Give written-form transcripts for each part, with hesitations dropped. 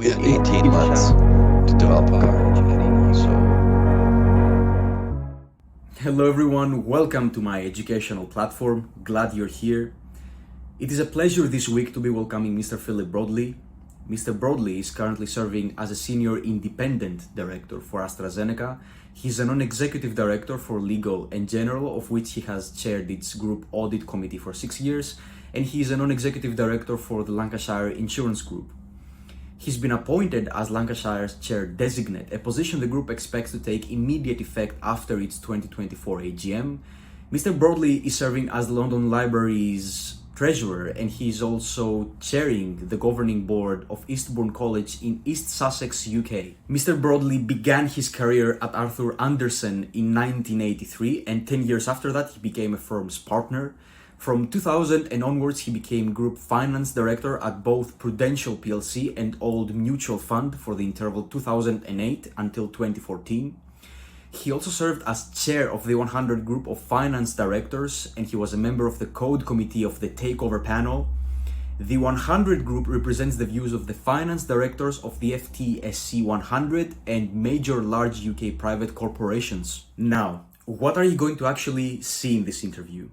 We had 18 months to develop a car. Hello everyone, welcome to my educational platform. Glad you're here. It is a pleasure this week to be welcoming Mr. Philip Broadley. Mr. Broadley is currently serving as a senior independent director for AstraZeneca. He's a non-executive director for Legal and General, of which he has chaired its group audit committee for 6 years, and he is a non-executive director for the Lancashire Insurance Group. He's been appointed as Lancashire's chair designate, a position the group expects to take immediate effect after its 2024 AGM. Mr. Broadley is serving as the London Library's treasurer, and he is also chairing the governing board of Eastbourne College in East Sussex, UK. Mr. Broadley began his career at Arthur Andersen in 1983, and 10 years after that he became a firm's partner. From 2000 and onwards, he became Group Finance Director at both Prudential plc and Old Mutual Fund for the interval 2008 until 2014. He also served as chair of the 100 Group of Finance Directors, and he was a member of the Code Committee of the Takeover panel. The 100 Group represents the views of the finance directors of the FTSE 100 and major large UK private corporations. Now, what are you going to actually see in this interview?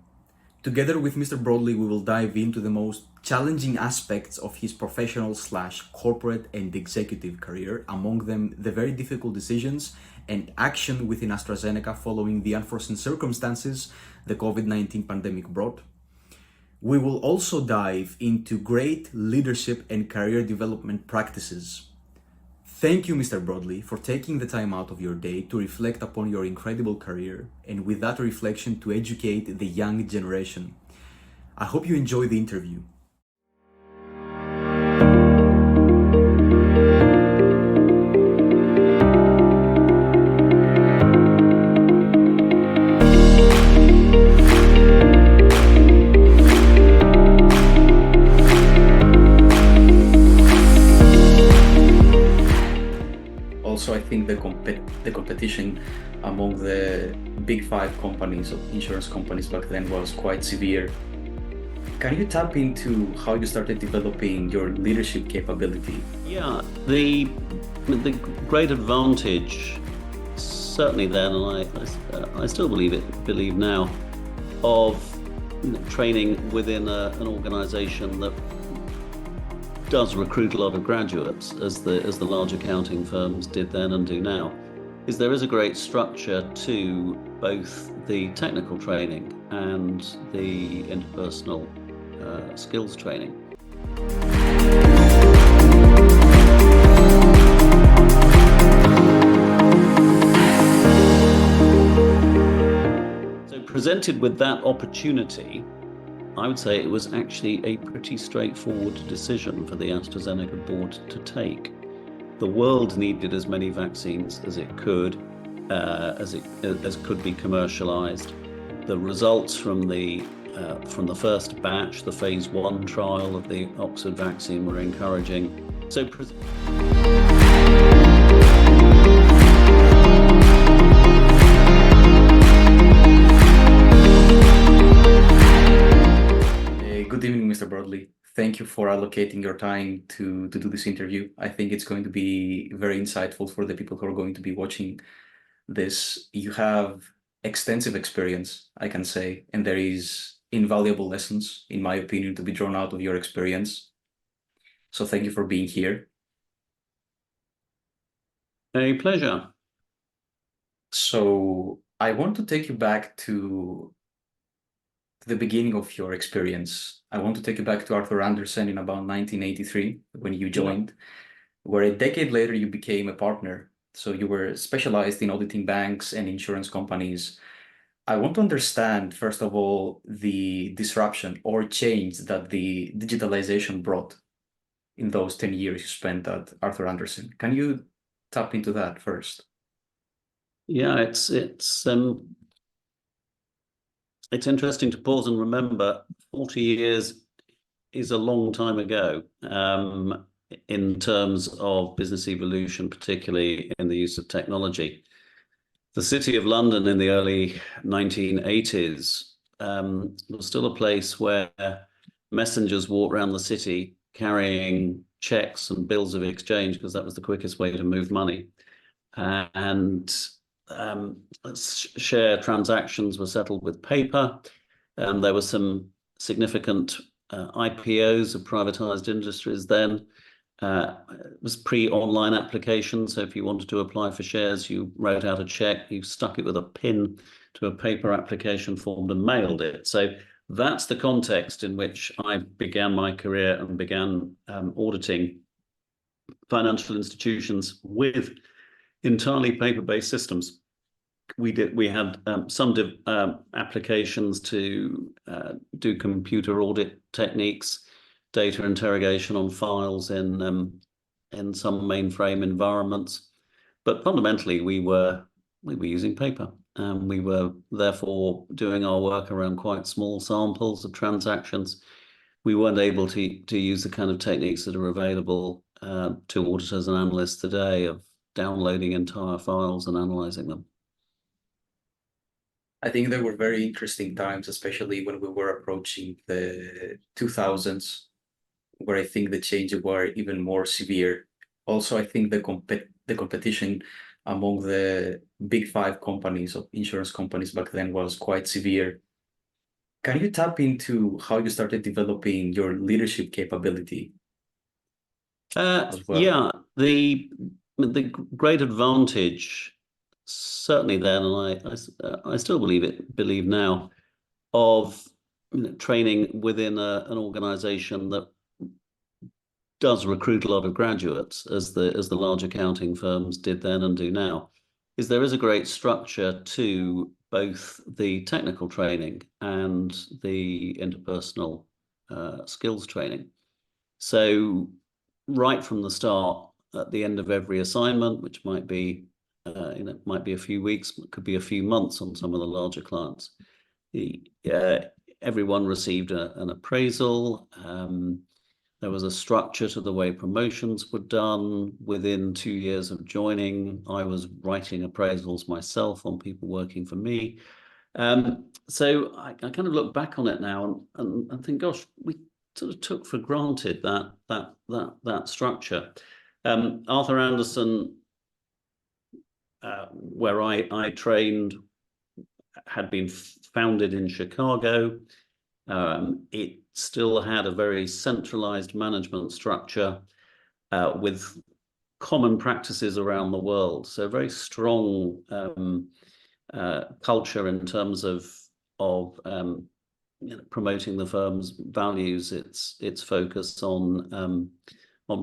Together with Mr. Broadley, we will dive into the most challenging aspects of his professional/corporate and executive career, among them the very difficult decisions and action within AstraZeneca following the unforeseen circumstances the COVID-19 pandemic brought. We will also dive into great leadership and career development practices. Thank you, Mr. Broadley, for taking the time out of your day to reflect upon your incredible career, and with that reflection to educate the young generation. I hope you enjoy the interview. Also, I think the competition among the big five companies, insurance companies back then, was quite severe. Can you tap into how you started developing your leadership capability? Yeah, the great advantage, certainly then, and I still believe now, of training within an organisation that does recruit a lot of graduates, as the large accounting firms did then and do now, is there is a great structure to both the technical training and the interpersonal skills training. So presented with that opportunity, I would say it was actually a pretty straightforward decision for the AstraZeneca board to take. The world needed as many vaccines as it could, as could be commercialized. The results from the first batch, the phase 1 trial of the Oxford vaccine, were encouraging. So Good evening, Mr. Broadley. Thank you for allocating your time to do this interview. I think it's going to be very insightful for the people who are going to be watching this. You have extensive experience, I can say, and there is invaluable lessons, in my opinion, to be drawn out of your experience. So thank you for being here. A pleasure. So I want to take you back to the beginning of your experience. I want to take you back to Arthur Andersen in about 1983 when you joined, where a decade later you became a partner. So you were specialized in auditing banks and insurance companies. I want to understand, first of all, the disruption or change that the digitalization brought in those 10 years you spent at Arthur Andersen. Can you tap into that first? Yeah, it's interesting to pause and remember 40 years is a long time ago in terms of business evolution, particularly in the use of technology. The City of London in the early 1980s was still a place where messengers walked around the city carrying checks and bills of exchange because that was the quickest way to move money. And share transactions were settled with paper. There were some significant IPOs of privatized industries then. It was pre-online application, so if you wanted to apply for shares, you wrote out a check, you stuck it with a pin to a paper application form and mailed it. So that's the context in which I began my career and began auditing financial institutions with entirely paper-based systems. We had some applications to do computer audit techniques, data interrogation on files in some mainframe environments, but fundamentally we were using paper, and we were therefore doing our work around quite small samples of transactions. We weren't able to use the kind of techniques that are available to auditors and analysts today of downloading entire files and analyzing them. I think there were very interesting times, especially when we were approaching the 2000s, where I think the changes were even more severe. Also, I think the competition among the big five companies of insurance companies back then was quite severe. Can you tap into how you started developing your leadership capability as well? Yeah, the great advantage, certainly then, and I still believe now, of training within an organization that does recruit a lot of graduates, as the large accounting firms did then and do now, is there is a great structure to both the technical training and the interpersonal skills training. So right from the start, at the end of every assignment, which might be might be a few weeks, it could be a few months on some of the larger clients, everyone received an appraisal. There was a structure to the way promotions were done. Within 2 years of joining, I was writing appraisals myself on people working for me. So I kind of look back on it now and think, gosh, we sort of took for granted that structure. Arthur Andersen, where I trained, had been founded in Chicago. It still had a very centralized management structure with common practices around the world. So a very strong culture in terms of promoting the firm's values, its focus on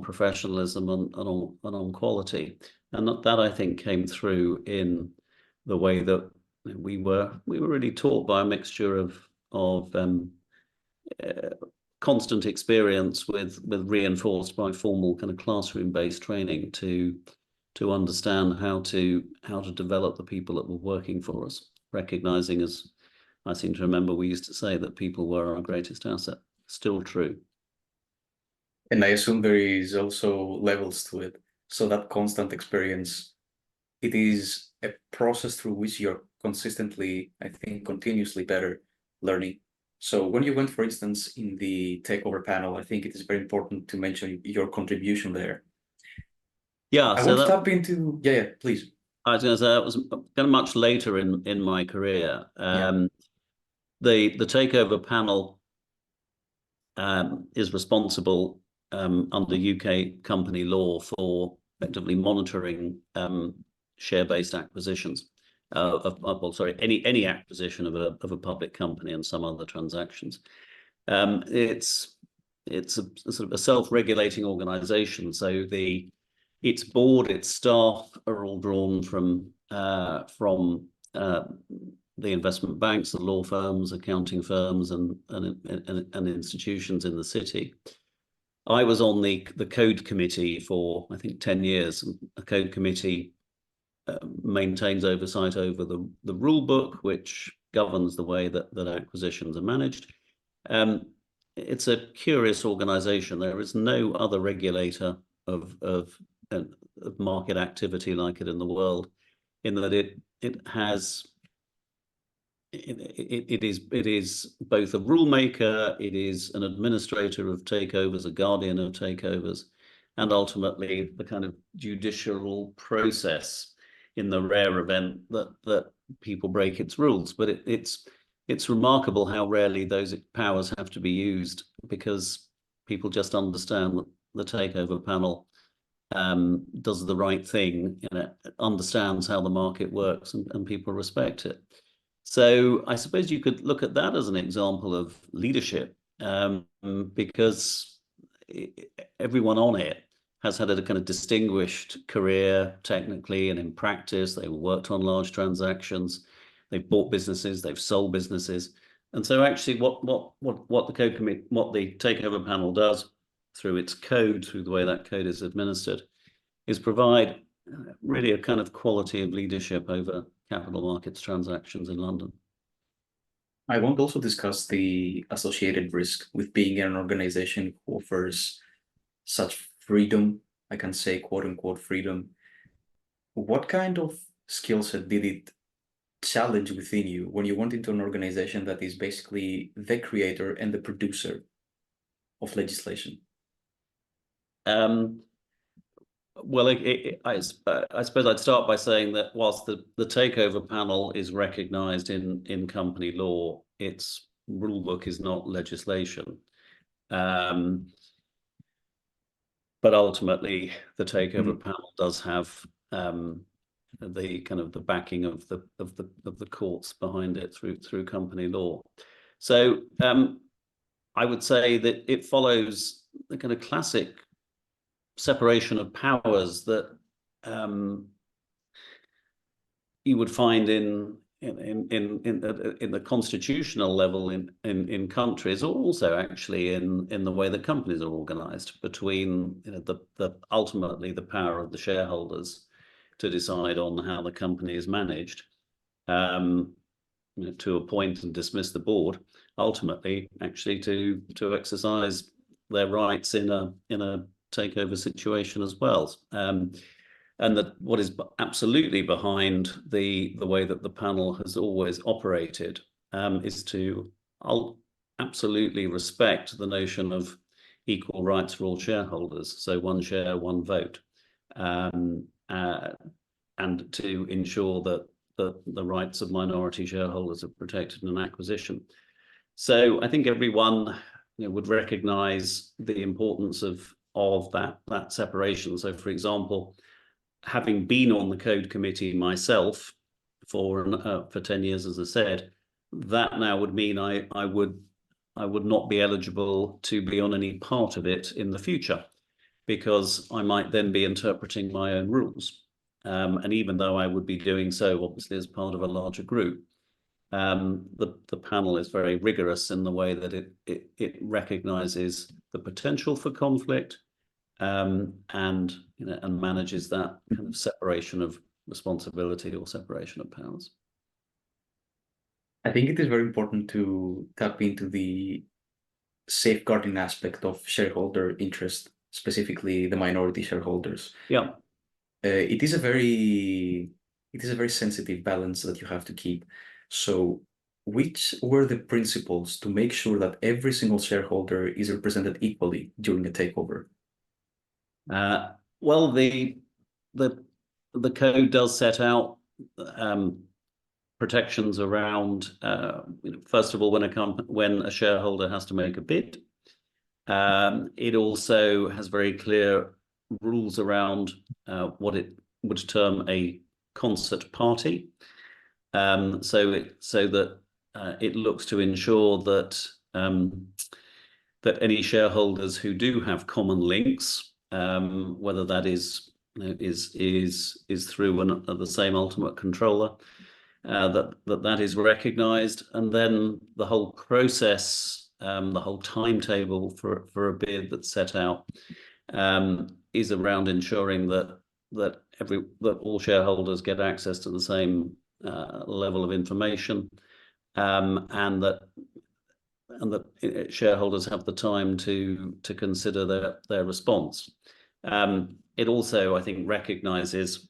professionalism and on quality, and that I think came through in the way that we were really taught by a mixture of constant experience with reinforced by formal kind of classroom-based training to understand how to develop the people that were working for us, recognizing, as I seem to remember we used to say, that people were our greatest asset. Still true. And I assume there is also levels to it. So that constant experience, it is a process through which you're consistently, I think, continuously better learning. So when you went, for instance, in the Takeover panel, I think it is very important to mention your contribution there. Yeah, I want to tap into, yeah, please. I was going to say that was kind of much later in my career. The Takeover panel is responsible under UK company law for effectively monitoring share-based acquisitions. Any acquisition of a public company and some other transactions. It's a sort of a self-regulating organization. So its board, its staff are all drawn from the investment banks, the law firms, accounting firms, and institutions in the city. I was on the code committee for, I think, 10 years. A code committee maintains oversight over the rule book, which governs the way that acquisitions are managed. It's a curious organization. There is no other regulator of market activity like it in the world, in that it has it is both a rule maker, it is an administrator of takeovers, a guardian of takeovers, and ultimately the kind of judicial process in the rare event that people break its rules. But it's remarkable how rarely those powers have to be used, because people just understand that the takeover panel does the right thing, understands how the market works, and people respect it. So I suppose you could look at that as an example of leadership, because everyone on it has had a kind of distinguished career technically and in practice. They've worked on large transactions, they've bought businesses, they've sold businesses. And so actually what the code committee, what the takeover panel does through its code, through the way that code is administered, is provide really a kind of quality of leadership over capital markets transactions in London. I want to also discuss the associated risk with being an organization who offers such freedom, I can say quote unquote freedom. What kind of skill set did it challenge within you when you went into an organization that is basically the creator and the producer of legislation? Well, I suppose I'd start by saying that whilst the takeover panel is recognised in company law, its rule book is not legislation. But ultimately, the takeover panel does have the kind of the backing of the courts behind it through company law. So I would say that it follows the kind of classic separation of powers that you would find in the constitutional level in countries, or also actually in the way that companies are organized, between the ultimately the power of the shareholders to decide on how the company is managed, to appoint and dismiss the board, ultimately actually to exercise their rights in a takeover situation as well. And that what is absolutely behind the way that the panel has always operated is to absolutely respect the notion of equal rights for all shareholders. So one share, one vote, and to ensure that the rights of minority shareholders are protected in an acquisition. So I think everyone would recognise the importance of that separation. So, for example, having been on the code committee myself for 10 years, as I said, that now would mean I would not be eligible to be on any part of it in the future, because I might then be interpreting my own rules. And even though I would be doing so, obviously, as part of a larger group, the panel is very rigorous in the way that it recognises the potential for conflict, and manages that kind of separation of responsibility or separation of powers. I think it is very important to tap into the safeguarding aspect of shareholder interest, specifically the minority shareholders. Yeah, it is a very sensitive balance that you have to keep. So, which were the principles to make sure that every single shareholder is represented equally during a takeover? Well, the code does set out protections around, first of all, when a shareholder has to make a bid. It also has very clear rules around what it would term a concert party, so that it looks to ensure that that any shareholders who do have common links, whether that is through the same ultimate controller, that is recognised, and then the whole process, the whole timetable for a bid that's set out is around ensuring that all shareholders get access to the same level of information, and that shareholders have the time to consider their response. It also, I think, recognises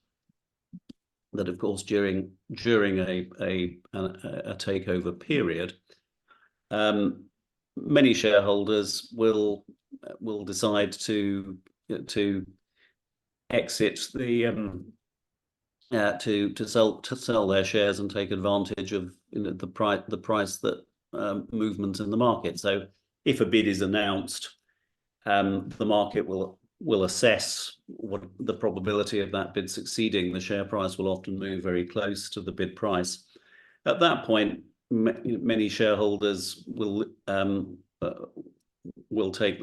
that, of course, during a takeover period, many shareholders will decide to exit the to sell their shares and take advantage of the price that movement in the market. So if a bid is announced, the market will assess what the probability of that bid succeeding. The share price will often move very close to the bid price. At that point, many shareholders will take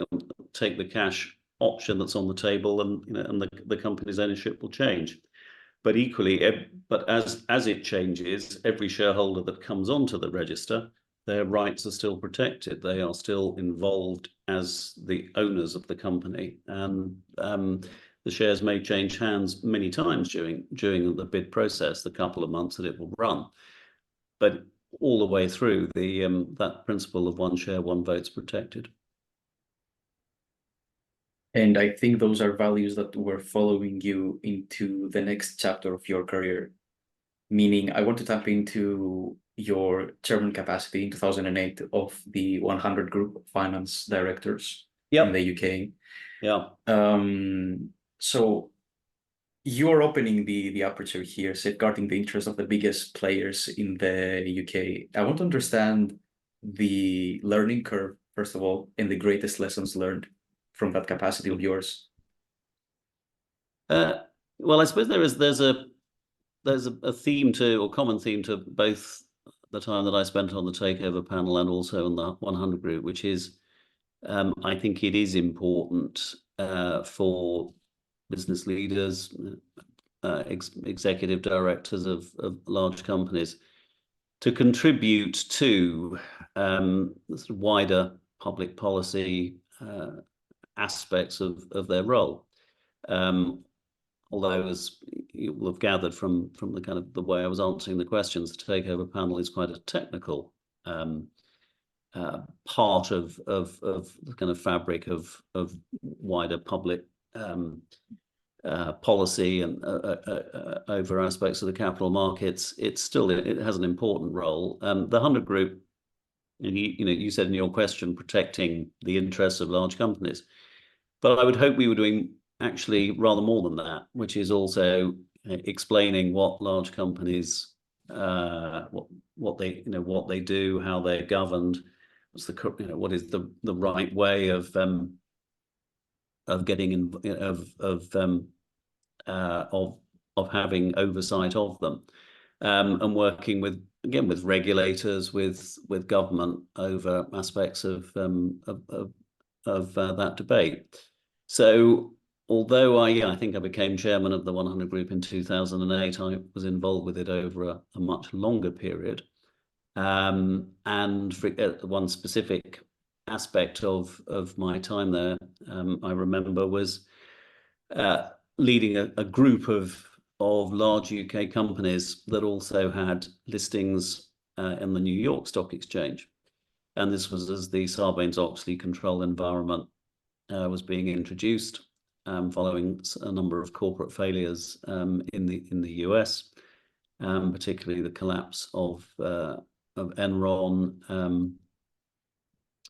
the cash option that's on the table, and the company's ownership will change. But equally, but as it changes, every shareholder that comes onto the register, their rights are still protected. They are still involved as the owners of the company, and the shares may change hands many times during the bid process, the couple of months that it will run. But all the way through, that principle of one share, one vote's protected. And I think those are values that were following you into the next chapter of your career. Meaning, I want to tap into your chairman capacity in 2008 of the 100 Group of Finance Directors in the UK. Yeah. So you're opening the aperture here, safeguarding the interests of the biggest players in the UK. I want to understand the learning curve, first of all, and the greatest lessons learned from that capacity of yours. Well, I suppose there's a theme to, or common theme to, both the time that I spent on the Takeover panel and also on the 100 Group, which is, I think it is important for business leaders, executive directors of large companies to contribute to the sort of wider public policy aspects of their role. Although, as you will have gathered from the kind of the way I was answering the questions, the Takeover panel is quite a technical part of the kind of fabric of wider public policy and over aspects of the capital markets. It has an important role. The 100 Group, and you said in your question, protecting the interests of large companies, but I would hope we were doing actually rather more than that, which is also explaining what large companies, what they do, how they're governed, what is the right way of getting in, of having oversight of them, and working with regulators, with government over aspects of that debate. So although I think I became chairman of the 100 Group in 2008, I was involved with it over a much longer period. And for one specific aspect of my time there, I remember, was leading a group of large UK companies that also had listings in the New York Stock Exchange. And this was as the Sarbanes-Oxley control environment was being introduced, following a number of corporate failures in the US, particularly the collapse of Enron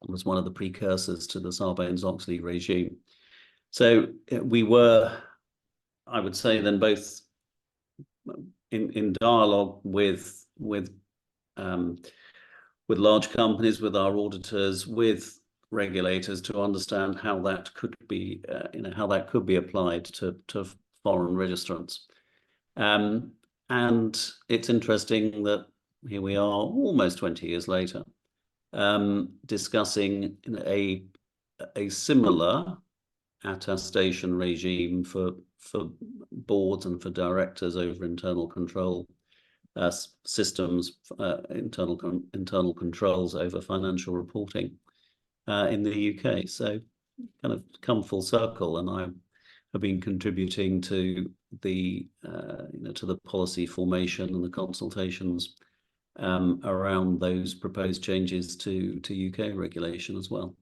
was one of the precursors to the Sarbanes-Oxley regime. So we were, I would say, then both in dialogue with large companies, with our auditors, with regulators, to understand how that could be, applied to foreign registrants. And it's interesting that here we are, almost 20 years later, discussing a similar attestation regime for boards and for directors over internal control systems, internal controls over financial reporting in the UK. So kind of come full circle, and I have been contributing to the to the policy formation and the consultations around those proposed changes to UK regulation as well.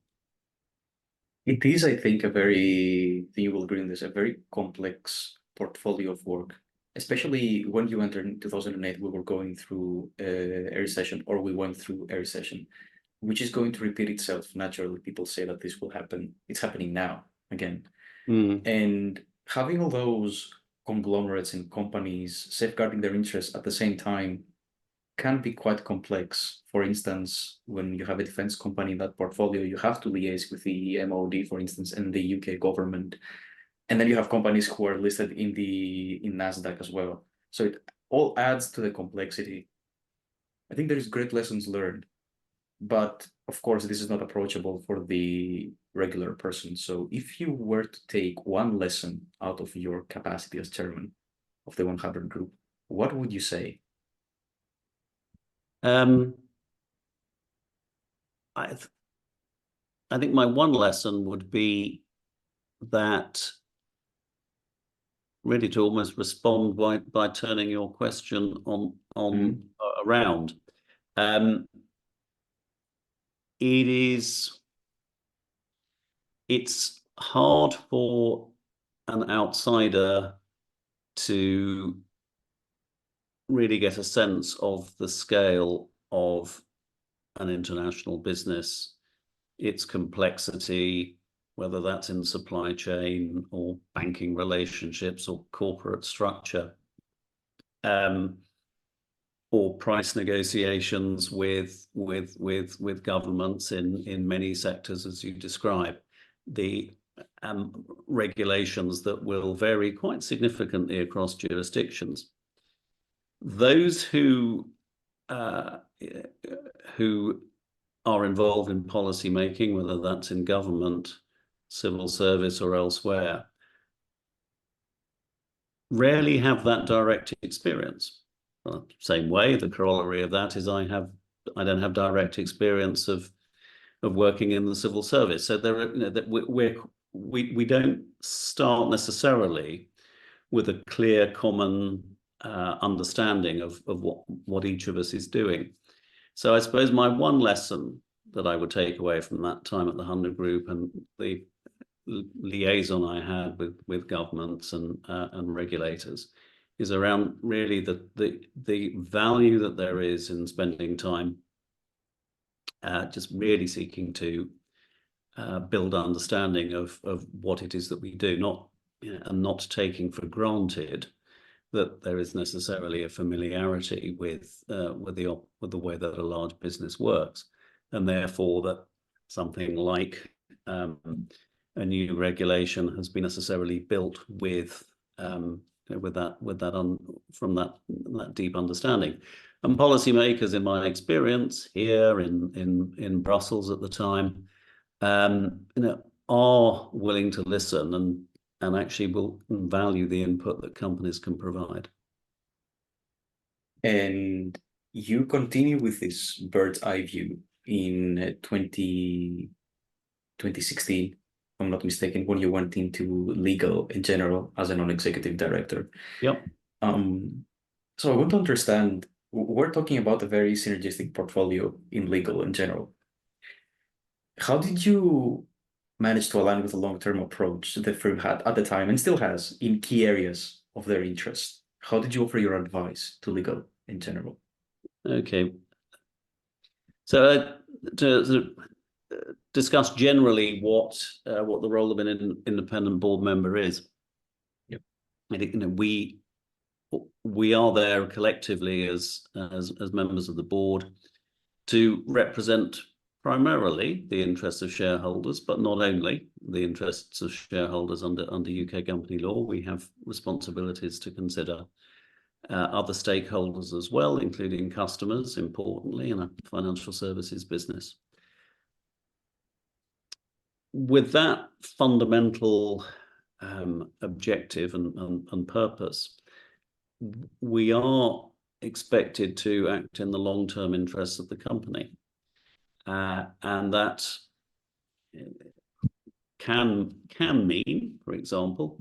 It is, I think, you will agree on this, a very complex portfolio of work. especially when you entered in 2008, we were going through a recession, or we went through a recession, which is going to repeat itself. Naturally, people say that this will happen. It's happening now again. And having all those conglomerates and companies safeguarding their interests at the same time can be quite complex. For instance, when you have a defense company in that portfolio, you have to liaise with the MOD, for instance, and the UK government. And then you have companies who are listed in NASDAQ as well. So it all adds to the complexity. I think there is great lessons learned, but of course, this is not approachable for the regular person. So if you were to take one lesson out of your capacity as chairman of the 100 group, what would you say? I think my one lesson would be that, really, to almost respond by turning your question on around. It's hard for an outsider to really get a sense of the scale of an international business, its complexity, whether that's in supply chain or banking relationships or corporate structure, or price negotiations with governments in many sectors, as you describe. The regulations that will vary quite significantly across jurisdictions. Those who are involved in policy making, whether that's in government, civil service, or elsewhere, rarely have that direct experience. Well, same way, the corollary of that is I don't have direct experience of working in the civil service. So there are, we don't start necessarily with a clear common understanding of what each of us is doing. So I suppose my one lesson that I would take away from that time at the 100 Group and the liaison I had with governments and regulators is around really the value that there is in spending time just really seeking to build understanding of what it is that we do, and not taking for granted that there is necessarily a familiarity with the way that a large business works, and therefore that something like a new regulation has been necessarily built from that deep understanding. And policymakers, in my experience here in Brussels at the time, are willing to listen and actually will value the input that companies can provide. And you continue with this bird's eye view in 2016, if I'm not mistaken, when you went into legal in general as a non-executive director. Yep. So I want to understand, we're talking about a very synergistic portfolio in legal in general. How did you manage to align with the long-term approach the firm had at the time and still has in key areas of their interest? How did you offer your advice to legal in general? Okay. So to discuss generally what the role of an independent board member is. Yep. I think we are there collectively as members of the board to represent primarily the interests of shareholders, but not only the interests of shareholders under UK company law. We have responsibilities to consider other stakeholders as well, including customers, importantly, in a financial services business. With that fundamental objective and purpose, we are expected to act in the long-term interests of the company. And that can mean, for example,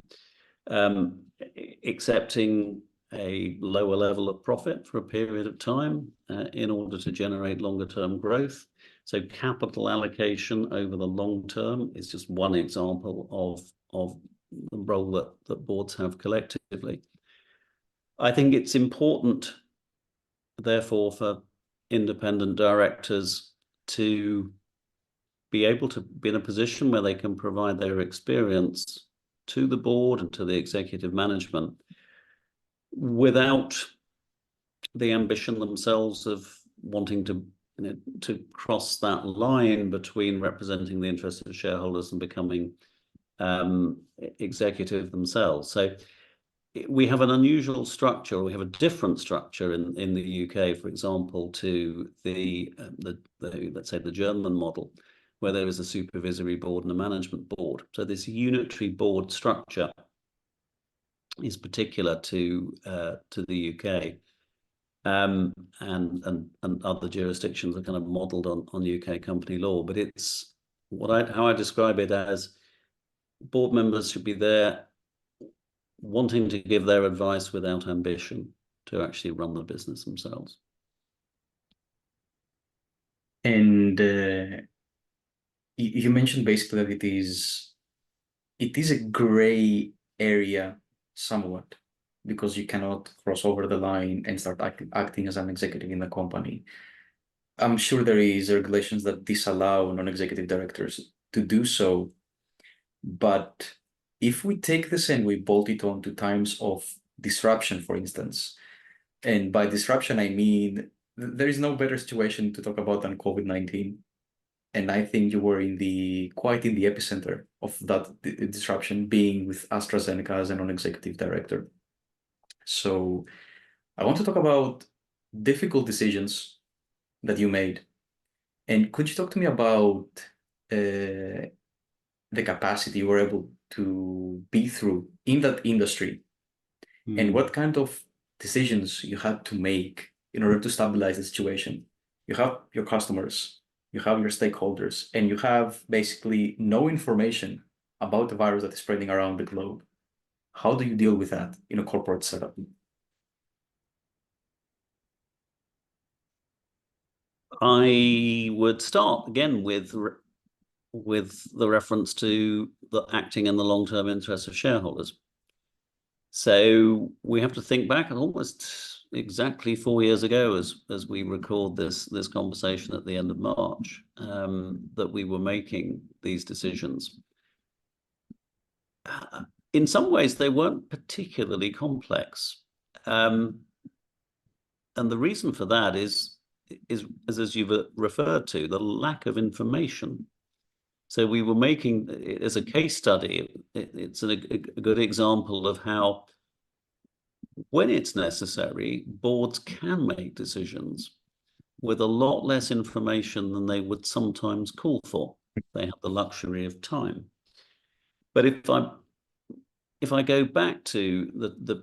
accepting a lower level of profit for a period of time in order to generate longer term growth. So capital allocation over the long term is just one example of the role that boards have collectively. I think it's important, therefore, for independent directors to be able to be in a position where they can provide their experience to the board and to the executive management without the ambition themselves of wanting to, to cross that line between representing the interests of shareholders and becoming executive themselves. So we have an unusual structure, we have a different structure in the UK, for example, to the let's say the German model, where there is a supervisory board and a management board. So this unitary board structure is particular to the UK, and other jurisdictions are kind of modelled on UK company law. But it's how I describe it as board members should be there wanting to give their advice without ambition to actually run the business themselves. And you mentioned basically that it is a gray area somewhat, because you cannot cross over the line and start acting as an executive in the company. I'm sure there is regulations that disallow non-executive directors to do so, but if we take this and we bolt it on to times of disruption, for instance, and by disruption, I mean, there is no better situation to talk about than COVID-19. And I think you were quite in the epicenter of that disruption, being with AstraZeneca as a non-executive director. So I want to talk about difficult decisions that you made. And could you talk to me about the capacity you were able to be through in that industry, and what kind of decisions you had to make in order to stabilize the situation? You have your customers, you have your stakeholders, and you have basically no information about the virus that is spreading around the globe. How do you deal with that in a corporate setup? I would start again with the reference to the acting in the long-term interests of shareholders. So we have to think back almost exactly 4 years ago, as we record this conversation at the end of March, that we were making these decisions. In some ways, they weren't particularly complex, and the reason for that is as you've referred to, the lack of information. So we were making it as a case study. It's a good example of how, when it's necessary, boards can make decisions with a lot less information than they would sometimes call for. They have the luxury of time. But if I go back to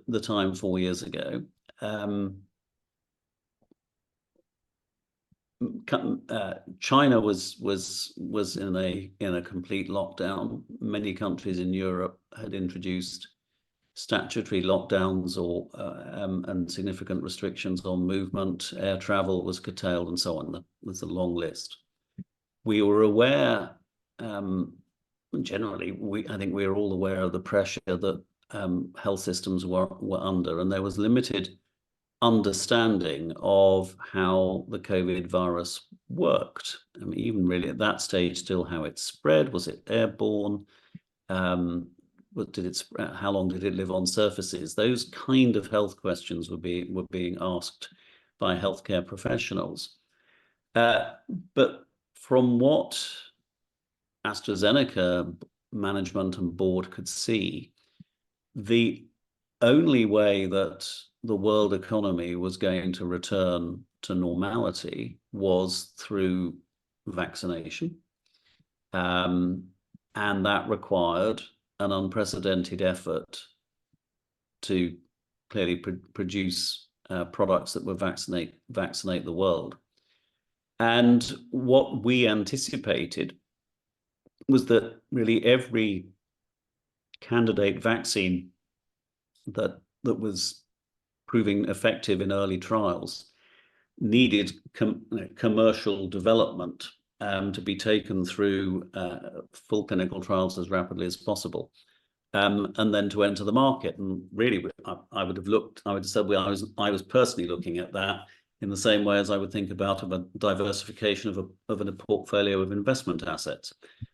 the time 4 years ago, China was in a complete lockdown. Many countries in Europe had introduced statutory lockdowns or and significant restrictions on movement. Air travel was curtailed, and so on. There's a long list. We were aware, generally, I think we were all aware of the pressure that health systems were under, and there was limited understanding of how the COVID virus worked. I mean, even really at that stage, still how it spread. Was it airborne? How long did it live on surfaces? Those kind of health questions were being asked by healthcare professionals. But from what AstraZeneca management and board could see, the only way that the world economy was going to return to normality was through vaccination. And that required an unprecedented effort to clearly produce products that would vaccinate the world. And what we anticipated was that really every candidate vaccine that was proving effective in early trials needed commercial development to be taken through full clinical trials as rapidly as possible. and then to enter the market. And really, I would have said, well, I was personally looking at that in the same way as I would think about a diversification of a portfolio of investment assets.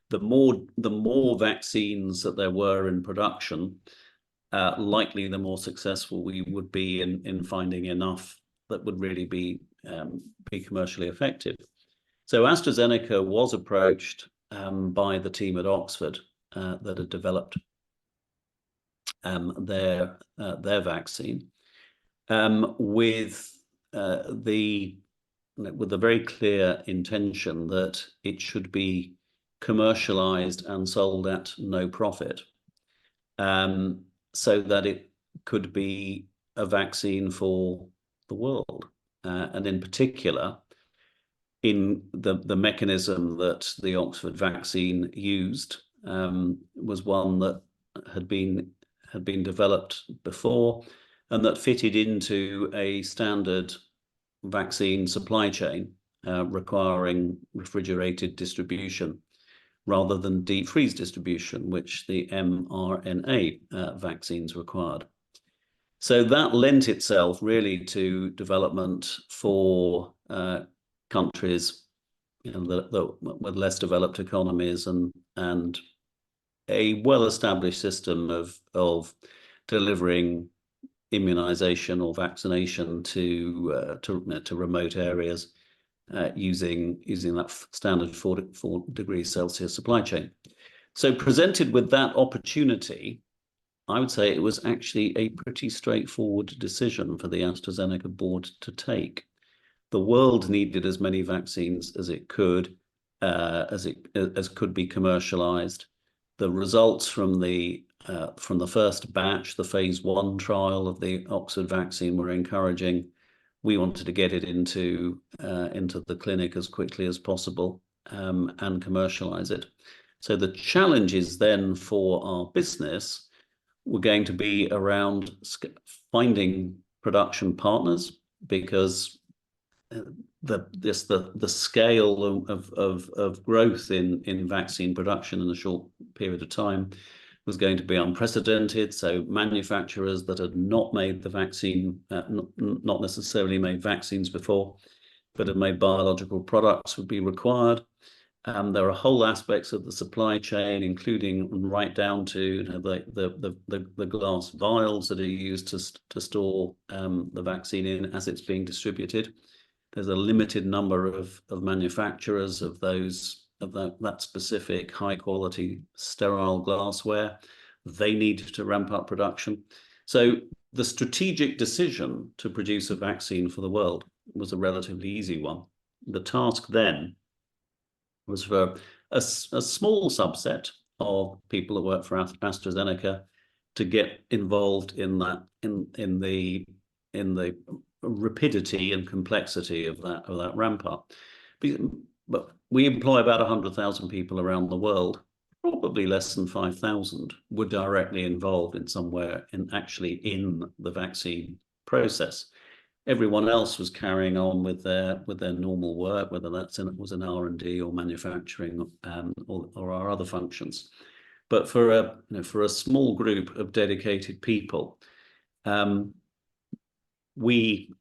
The more vaccines that there were in production, likely the more successful we would be in finding enough that would really be commercially effective. So AstraZeneca was approached by the team at Oxford that had developed their vaccine with the very clear intention that it should be commercialized and sold at no profit, so that it could be a vaccine for the world, and in particular, in the mechanism that the Oxford vaccine used was one that had been developed before, and that fitted into a standard vaccine supply chain requiring refrigerated distribution rather than deep freeze distribution, which the mRNA vaccines required. So that lent itself really to development for countries, with less developed economies and a well-established system of delivering immunization or vaccination to remote areas using that standard 4 degrees Celsius supply chain. So presented with that opportunity, I would say it was actually a pretty straightforward decision for the AstraZeneca board to take. The world needed as many vaccines as it could, as could be commercialized. The results from the first batch, the phase 1 trial of the Oxford vaccine, were encouraging. We wanted to get it into the clinic as quickly as possible and commercialize it. So the challenges then for our business were going to be around finding production partners, because the scale of growth in vaccine production in a short period of time was going to be unprecedented. So manufacturers that had not made the vaccine, not necessarily made vaccines before, but had made biological products, would be required. There are whole aspects of the supply chain, including right down to the glass vials that are used to store the vaccine in as it's being distributed. There's a limited number of manufacturers of that specific high quality sterile glassware. They need to ramp up production. So the strategic decision to produce a vaccine for the world was a relatively easy one. The task then was for a small subset of people that work for AstraZeneca to get involved in that, in the rapidity and complexity of that ramp up. But we employ about 100,000 people around the world. Probably less than 5,000 were directly involved in somewhere in the vaccine process. Everyone else was carrying on with their normal work, whether was in R&D or manufacturing or our other functions. But for a small group of dedicated people, we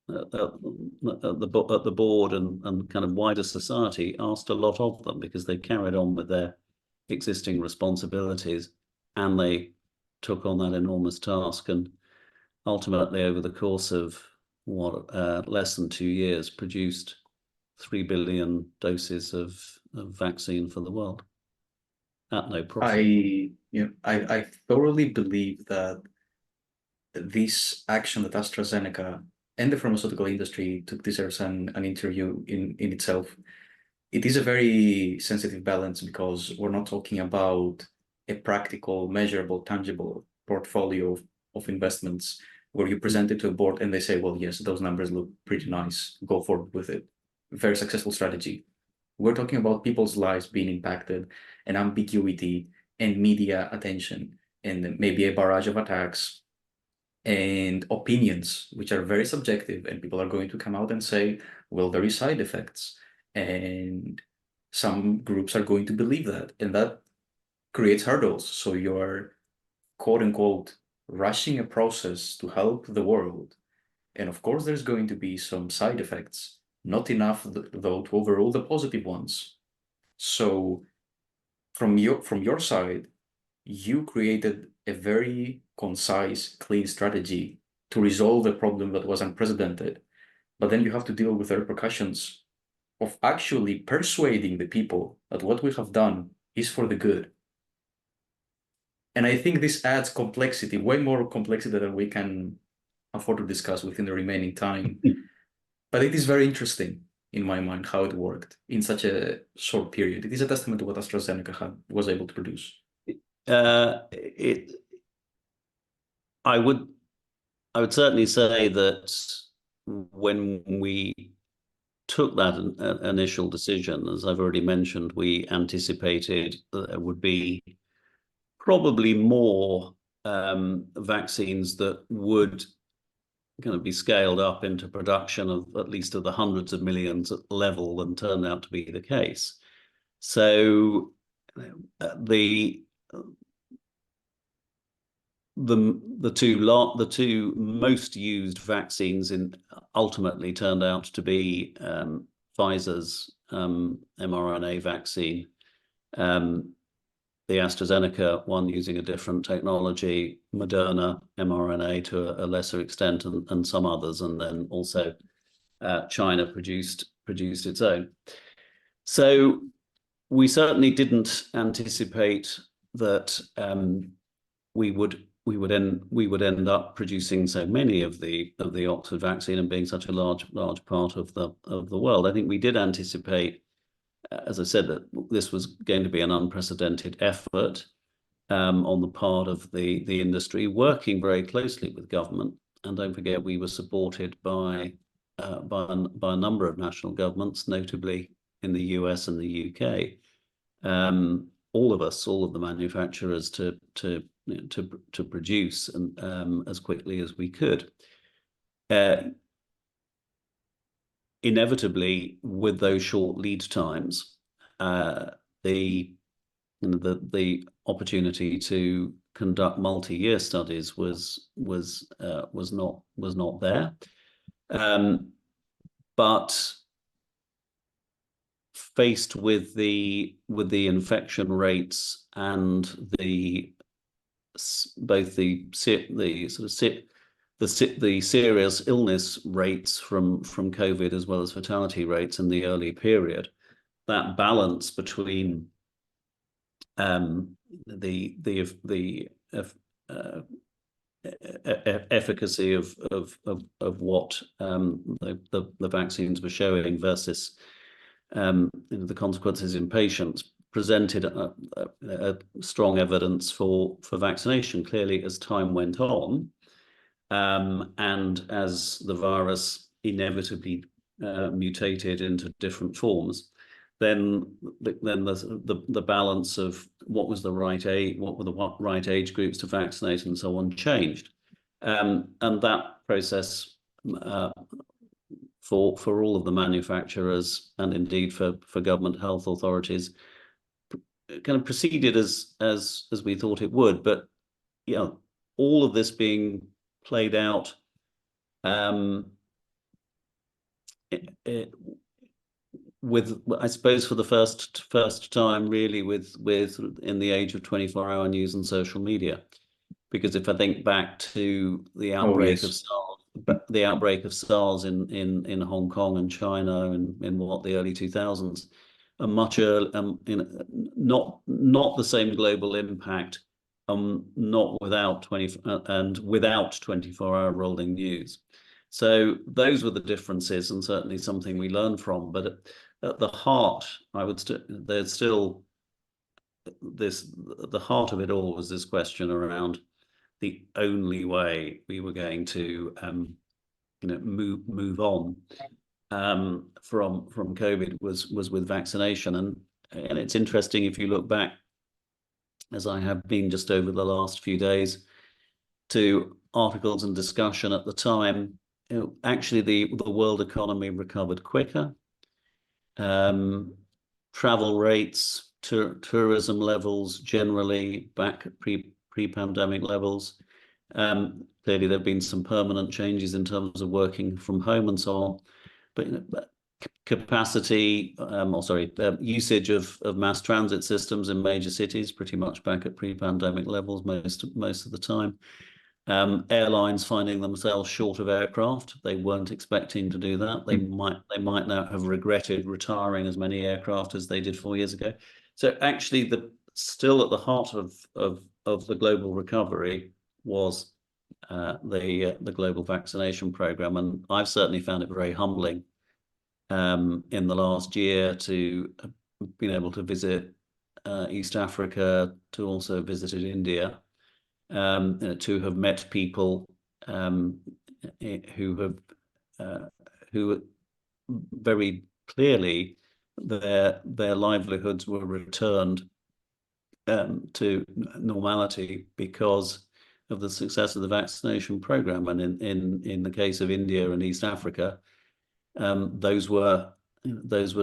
at the board and kind of wider society asked a lot of them, because they carried on with their existing responsibilities and they took on that enormous task, and ultimately over the course of less than 2 years produced 3 billion doses of vaccine for the world at no profit. I thoroughly believe that this action that AstraZeneca and the pharmaceutical industry took deserves an interview in itself. It is a very sensitive balance, because we're not talking about a practical, measurable, tangible portfolio of investments where you present it to a board and they say, well, yes, those numbers look pretty nice, go forward with it. Very successful strategy. We're talking about people's lives being impacted, and ambiguity and media attention, and maybe a barrage of attacks and opinions, which are very subjective, and people are going to come out and say, well, there is side effects, and some groups are going to believe that, and that creates hurdles. So you're quote unquote, rushing a process to help the world. And of course, there's going to be some side effects, not enough though to overrule the positive ones. So from your side, you created a very concise, clean strategy to resolve a problem that was unprecedented. But then you have to deal with the repercussions of actually persuading the people that what we have done is for the good. And I think this adds complexity, way more complexity than we can afford to discuss within the remaining time. But it is very interesting in my mind how it worked in such a short period. It is a testament to what AstraZeneca was able to produce. I would certainly say that when we took that initial decision, as I've already mentioned, we anticipated that there would be probably more vaccines that would kind of be scaled up into production of at least of the hundreds of millions level than turned out to be the case. So the two most used vaccines ultimately turned out to be Pfizer's mRNA vaccine, the AstraZeneca one using a different technology, Moderna mRNA to a lesser extent, and some others, and then also China produced its own. So we certainly didn't anticipate that we would end up producing so many of the Oxford vaccine and being such a large part of the world. I think we did anticipate, as I said, that this was going to be an unprecedented effort on the part of the industry, working very closely with government. And don't forget, we were supported by a number of national governments, notably in the US and the UK. All of the manufacturers to produce and as quickly as we could. Inevitably, with those short lead times, the opportunity to conduct multi-year studies was not there. But faced with the infection rates and both the serious illness rates from COVID as well as fatality rates in the early period, that balance between the efficacy of what the vaccines were showing versus the consequences in patients presented a strong evidence for vaccination. Clearly, as time went on, and as the virus inevitably mutated into different forms, then the balance of what was the right age, what were the right age groups to vaccinate, and so on changed, and that process for all of the manufacturers and indeed for government health authorities kind of proceeded as we thought it would. But all of this being played out with, I suppose, for the first time really with in the age of 24-hour news and social media. Because if I think back to the outbreak of SARS in Hong Kong and China in the early 2000s, a much not the same global impact, not without 24-hour rolling news. So those were the differences, and certainly something we learned from. But at the heart, there's still this. The heart of it all was this question around the only way we were going to move on from COVID was with vaccination. And it's interesting, if you look back, as I have been just over the last few days, to articles and discussion at the time, actually the world economy recovered quicker. Travel rates, tourism levels generally back pre-pandemic levels. Clearly, there have been some permanent changes in terms of working from home and so on. But capacity, usage of mass transit systems in major cities pretty much back at pre-pandemic levels most of the time. Airlines finding themselves short of aircraft. They weren't expecting to do that. They might now have regretted retiring as many aircraft as they did 4 years ago. So actually, still at the heart of the global recovery was the global vaccination program, and I've certainly found it very humbling in the last year to have been able to visit East Africa, to also visited India, to have met people who very clearly their livelihoods were returned to normality because of the success of the vaccination program. And in the case of India and East Africa, those were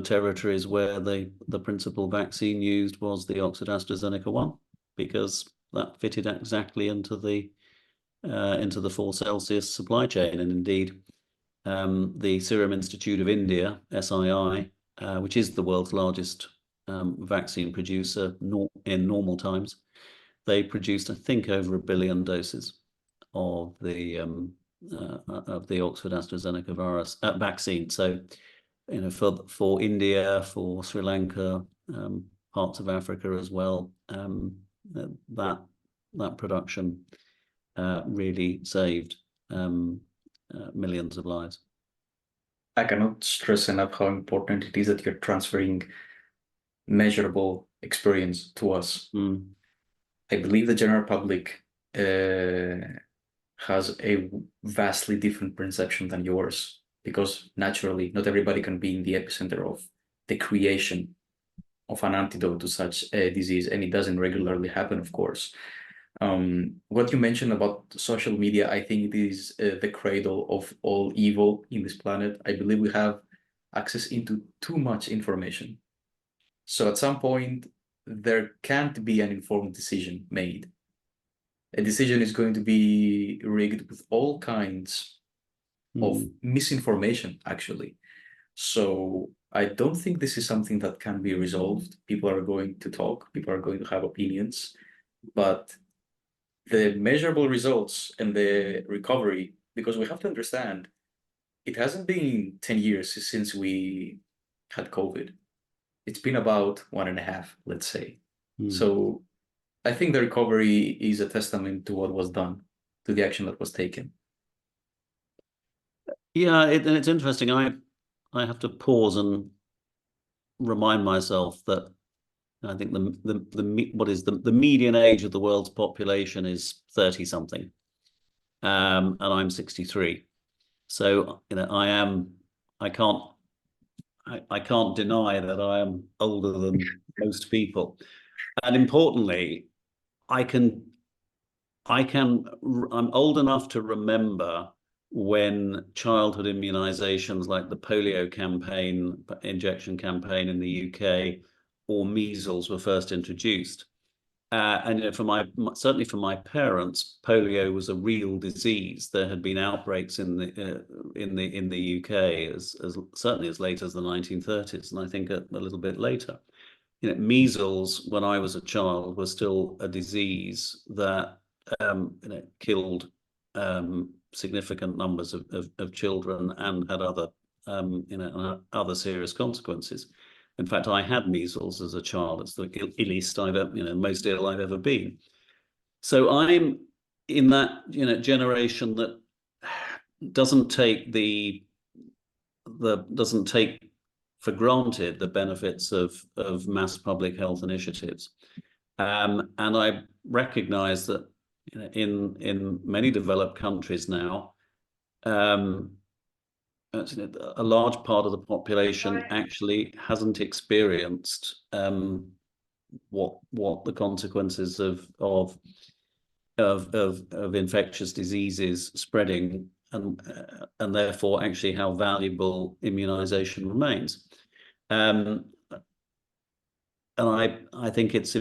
territories where the principal vaccine used was the Oxford AstraZeneca one, because that fitted exactly into the 4 Celsius supply chain. And indeed, the Serum Institute of India, SII, which is the world's largest vaccine producer in normal times, they produced, I think, over 1 billion doses of the Oxford AstraZeneca vaccine. So, for India, for Sri Lanka, parts of Africa as well, that production really saved millions of lives. I cannot stress enough how important it is that you're transferring measurable experience to us. I believe the general public has a vastly different perception than yours, because naturally not everybody can be in the epicenter of the creation of an antidote to such a disease, and it doesn't regularly happen, of course. What you mentioned about social media, I think it is the cradle of all evil in this planet. I believe we have access into too much information. So at some point, there can't be an informed decision made. A decision is going to be rigged with all kinds of misinformation, actually. So I don't think this is something that can be resolved. People are going to talk, people are going to have opinions, but the measurable results and the recovery, because we have to understand, it hasn't been 10 years since we had COVID. It's been about 1.5, let's say. So I think the recovery is a testament to what was done, to the action that was taken. Yeah, and it's interesting. I have to pause and remind myself that I think the median age of the world's population is 30 something, and I'm 63. So I can't deny that I am older than most people. And importantly, I'm old enough to remember when childhood immunizations like the polio injection campaign in the UK, or measles were first introduced. And certainly for my parents, polio was a real disease. There had been outbreaks in the UK as certainly as late as the 1930s, and I think a little bit later. Measles, when I was a child, was still a disease that killed significant numbers of children and had other serious consequences. In fact, I had measles as a child. It's the most ill I've ever been. So I'm in that generation that doesn't take for granted the benefits of mass public health initiatives, and I recognise that in many developed countries now, a large part of the population actually hasn't experienced what the consequences of infectious diseases spreading, and therefore actually how valuable immunization remains. And I think it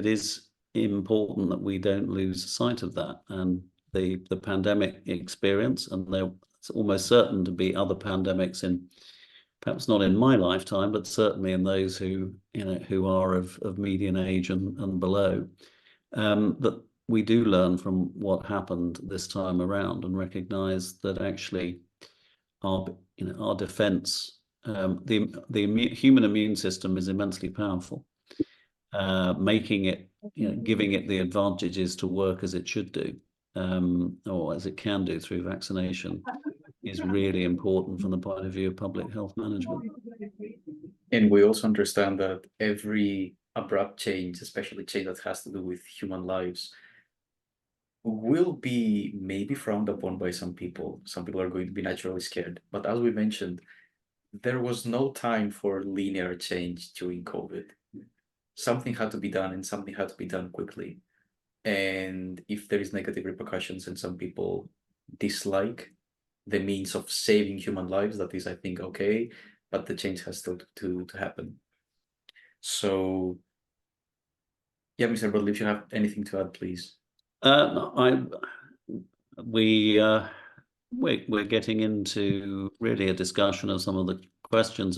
is important that we don't lose sight of that. And the pandemic experience, and there's almost certain to be other pandemics perhaps not in my lifetime, but certainly in those who are of median age and below, that we do learn from what happened this time around and recognise that actually our defence, the human immune system is immensely powerful. Making it, giving it the advantages to work as it should do, or as it can do through vaccination, is really important from the point of view of public health management. And we also understand that every abrupt change, especially change that has to do with human lives, will be maybe frowned upon by some people. Some people are going to be naturally scared. But as we mentioned, there was no time for linear change during COVID. Something had to be done, and something had to be done quickly. And if there is negative repercussions and some people dislike the means of saving human lives, that is, I think, okay, but the change has still to happen. So, yeah, Mr. Broadley, if you have anything to add, please. We're getting into really a discussion of some of the questions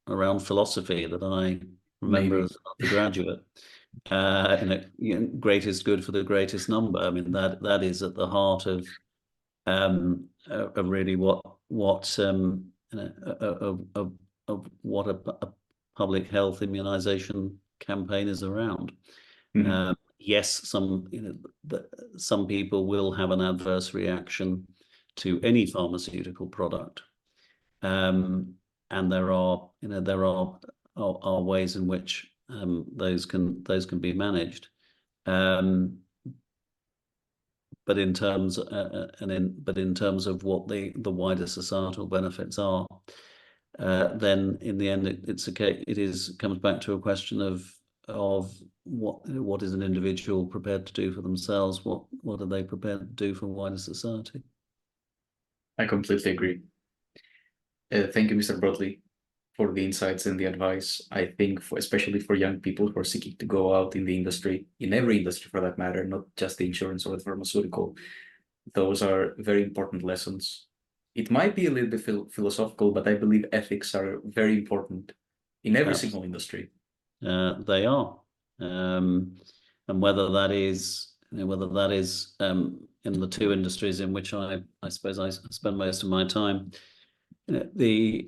around philosophy that I remember as a graduate. Greatest good for the greatest number. I mean, that is at the heart of really what a public health immunization campaign is around. Mm-hmm. Yes, some people will have an adverse reaction to any pharmaceutical product, and there are ways in which those can be managed. But in terms of what the wider societal benefits are, then in the end it comes back to a question of what is an individual prepared to do for themselves? What are they prepared to do for wider society? I completely agree. Thank you, Mr. Broadley, for the insights and the advice. I think especially for young people who are seeking to go out in the industry, in every industry for that matter, not just the insurance or the pharmaceutical, those are very important lessons. It might be a little bit philosophical, but I believe ethics are very important in every single industry. They are, and whether that is in the two industries in which I suppose I spend most of my time, their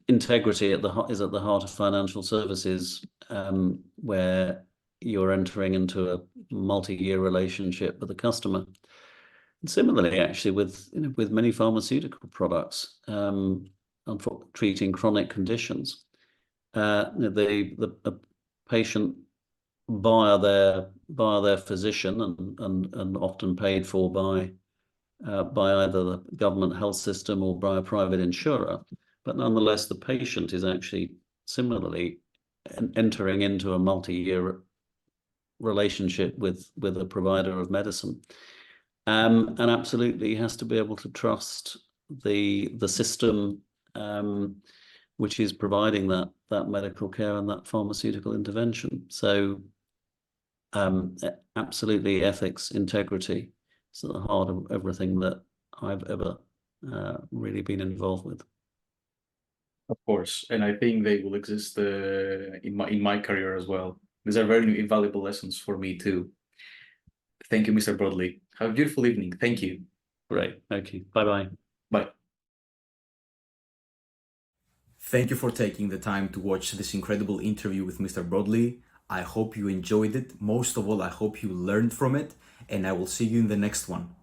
integrity is at the heart of financial services, where you're entering into a multi-year relationship with a customer. And similarly, actually, with many pharmaceutical products, for treating chronic conditions, the patient via their physician and often paid for by either the government health system or by a private insurer. But nonetheless, the patient is actually similarly entering into a multi-year relationship with a provider of medicine, and absolutely has to be able to trust the system which is providing that medical care and that pharmaceutical intervention. So absolutely, ethics, integrity is at the heart of everything that I've ever really been involved with. Of course, and I think they will exist in my career as well. These are very invaluable lessons for me too. Thank you, Mr. Broadley. Have a beautiful evening. Thank you. Great. Okay. Bye-bye. Bye. Thank you for taking the time to watch this incredible interview with Mr. Broadley. I hope you enjoyed it. Most of all, I hope you learned from it, and I will see you in the next one.